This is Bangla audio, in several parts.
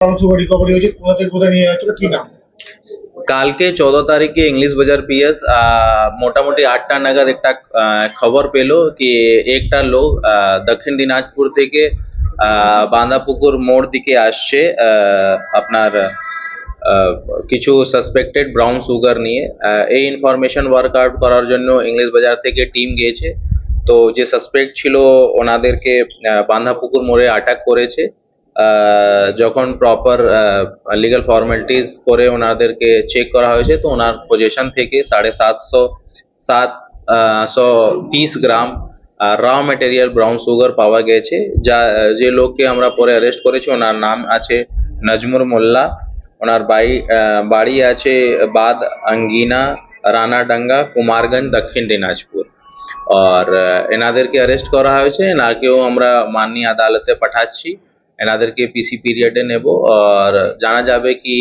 রিকভারি হয়েছে, কোথা থেকে কোথায় নিয়ে যাচ্ছিল, কি নাম? কালকে 14 তারিখে इंग्लिश बाजार पीएस মোটামুটি 8টা নাগাদ একটা খবর পেলো কি একটা লোক দক্ষিণ দিনাজপুর থেকে বাঁধাপুকুর মোড় দিকে আসছে আপনার কিছু সাসপেক্টেড ব্রাউন সুগার নিয়ে। এই ইনফরমেশন ওয়ার্কআউট করার জন্য ইংলিশ বাজার থেকে টিম গিয়েছে। তো যে সাসপেক্ট ছিল ওনাদেরকে বাঁধাপুকুর মোড়ে অ্যাটাক করেছে। যখন প্রপার লিগাল ফর্মালিটিস করে ওনাদেরকে চেক করা হয়েছে তো ওনার পজিশন থেকে 730 গ্রাম র মেটেরিয়াল ব্রাউন সুগার পাওয়া গেছে। যে লোককে আমরা পরে অ্যারেস্ট করেছি ওনার নাম আছে নজমুর মোল্লা। ওনার বাড়ি আছে বাদ अंगीना রানাডাঙ্গা কুমারগঞ্জ দক্ষিণ দিনাজপুর। আর এনাদেরকে অ্যারেস্ট করা হয়েছে। এনাকেও আমরা মাননীয় আদালতে পাঠাচ্ছি। এনাদেরকে পিসি পিরিয়ডে নেব আর জানা যাবে কি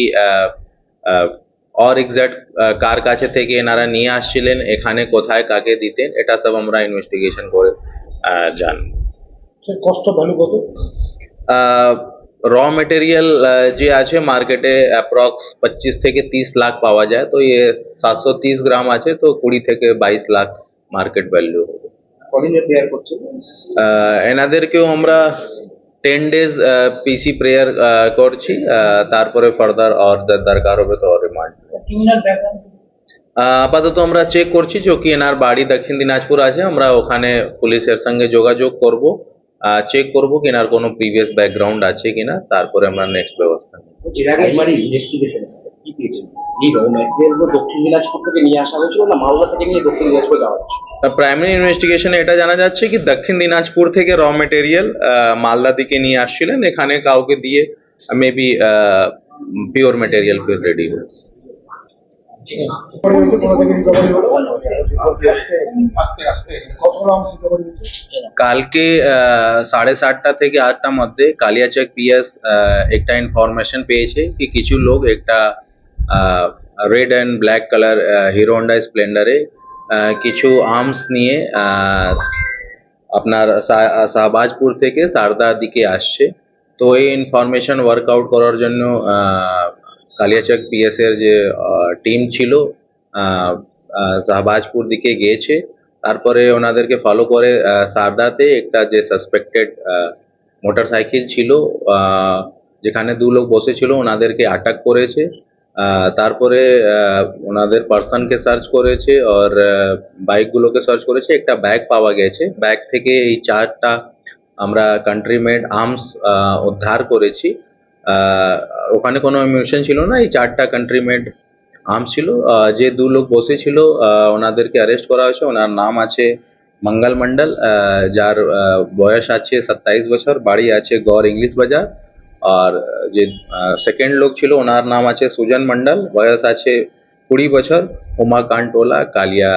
और एग्जैक्ट কার কাছে থেকে এনারা নিয়ে আসছিলেন, এখানে কোথায় কাকে দিতেন, এটা সব আমরা ইনভেস্টিগেশন করে জানব। কষ্ট ভ্যালু কত? র মেটেরিয়াল যে আছে মার্কেটে অ্যাপ্রক্স 25 থেকে 30 লাখ পাওয়া যায়। তো ये 730 গ্রাম আছে তো 20 থেকে 22 লাখ মার্কেট ভ্যালু হবে। কদিনের প্রেয়ার করছেন? এনাদেরকেও আমরা 10 days পিসি প্রেয়ার করছি। তারপরে ফার্দার আর দরকার হবে তো রিমান্ড। ক্রিমিনাল ব্যাকগ্রাউন্ড আপাতত আমরা চেক করছি যে কি এনার বাড়ি দক্ষিণ দিনাজপুর আছে। আমরা ওখানে পুলিশের সঙ্গে যোগাযোগ করব, চেক করব কি এনার কোনো প্রিভিয়াস ব্যাকগ্রাউন্ড আছে কিনা, তারপরে আমরা নেক্সট ব্যবস্থা নেব। প্রাইমারি ইনভেস্টিগেশন কি পেয়েছেন? এই মেটেরিয়ালগুলো দক্ষিণ দিনাজপুর থেকে নিয়ে আসা হয়েছিল না মালদা থেকে নিয়ে দক্ষিণ দিনাজপুর যাওয়া হচ্ছে? প্রাইমারি ইনভেস্টিগেশনে এটা জানা যাচ্ছে কি দক্ষিণ দিনাজপুর থেকে র মেটেরিয়াল মালদা দিকে নিয়ে আসছিলেন, এখানে কাউকে দিয়ে মেবি পিওর মেটেরিয়াল ফির রেডি হবে। কোথা থেকে রিকভারি হলো? আস্তে আস্তে কতগুলো অংশ রিকভারি হয়েছে? কালকে 7:30টা থেকে 8টার মধ্যে কালিয়াচক পিএস একটা ইনফরমেশন পেয়েছে কি কিছু লোক একটা red and black colour Hero Honda স্প্লেন্ডারে কিছু আর্মস নিয়ে আপনার শাহবাজপুর থেকে সারদা দিকে আসছে। তো এই ইনফরমেশন ওয়ার্কআউট করার জন্য কালিয়াচক পিএস এর যে টিম ছিল শাহবাজপুর দিকে গিয়েছে। তারপরে ওনাদেরকে ফলো করে সারদাতে একটা যে সাসপেক্টেড মোটরসাইকেল ছিল যেখানে দু লোক বসেছিল ওনাদেরকে অ্যাটাক করেছে। তারপরে ওনাদের পার্সনকে সার্চ করেছে আর বাইকগুলোকে সার্চ করেছে। একটা ব্যাগ পাওয়া গেছে, ব্যাগ থেকে এই 4টা আমরা কান্ট্রি মেড আর্মস উদ্ধার করেছি। ওখানে কোনো মিউনিশন ছিল না, এই 4টা কান্ট্রি মেড আর্মস ছিল। যে দু লোক বসেছিল ওনাদেরকে অ্যারেস্ট করা হয়েছে। ওনার নাম আছে মঙ্গল মন্ডল, যার বয়স আছে 27 বছর, বাড়ি আছে গড় ইংলিশ বাজার। আর যে সেকেন্ড লোক ছিল ওনার নাম আছে সুজন মন্ডল, বয়স আছে 20 বছর, উমাকান্টোলা কালিয়া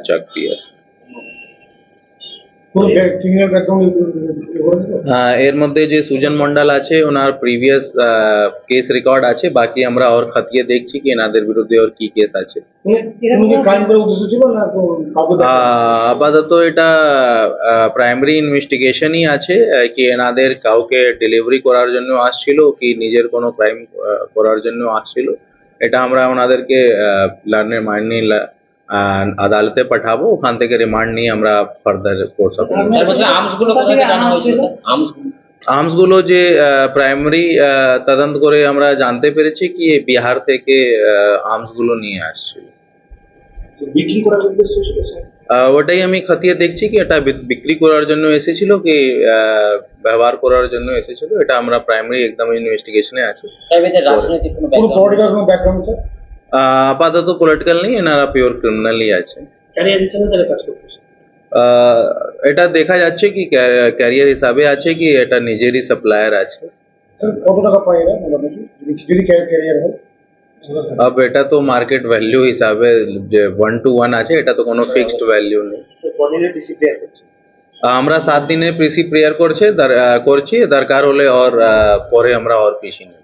চক পিএস। কোন ক্রিমিনাল ব্যাকগ্রাউন্ড? এর মধ্যে যে সুজন মন্ডল আছে ওনার প্রিভিয়াস কেস রেকর্ড আছে, বাকি আমরা আর খতিয়ে দেখছি কি এনাদের বিরুদ্ধে আর কি কেস আছে। তুমি কি ক্রাইম করার উদ্দেশ্য ছিল না কাউকে আপাতত এটা প্রাইমারি ইনভেস্টিগেশনই আছে কি এনাদের কাউকে ডেলিভারি করার জন্য আসছিল কি নিজের কোনো ক্রাইম করার জন্য আসছিল। এটা আমরা ওনাদেরকে মাননীয় আদালতে পাঠাবো, ওখান থেকে রিমান্ড নিয়ে আমরা ফার্দার কোর্স অফ আর্মসগুলো কোথা থেকে আনা হয়েছিল স্যার? আর্মসগুলো যে প্রাইমারি তদন্ত করে আমরা জানতে পেরেছি কি বিহার থেকে আর্মসগুলো নিয়ে আসছিল। বিক্রি করার উদ্দেশ্য ছিল স্যার? ওটাই আমি খতিয়ে দেখছি কি এটা বিক্রি করার জন্য এসেছিল কি ব্যবহার করার জন্য এসেছিল। এটা আমরা প্রাইমারি একদম ইনভেস্টিগেশনে আছে। স্যার এদের রাজনৈতিক কোনো কোনো ব্যাকগ্রাউন্ড? পলিটিক্যাল কোনো ব্যাকগ্রাউন্ড স্যার? আপাতত পলিটিক্যাল নেই, এনারা পিওর ক্রিমিনালই আছে। ক্যারিয়ার হিসেবে তারা কাজ করতেছে? এটা দেখা যাচ্ছে কি ক্যারিয়ার হিসাবে আছে কি এটা নিজেরই সাপ্লায়ার আছে। কত টাকা পায় এরা মোটামুটি যদি ক্যারিয়ার হয়? अब এটা তো মার্কেট ভ্যালু হিসাবে যে 1 to 1 আছে, এটা তো কোনো ফিক্সড ভ্যালু নেই। কদিনের পিসি প্রেয়ার করছে? আমরা 7 দিনের পিসি প্রেয়ার করছি, দরকার হলে আর পরে আমরা আর পিসি নেব।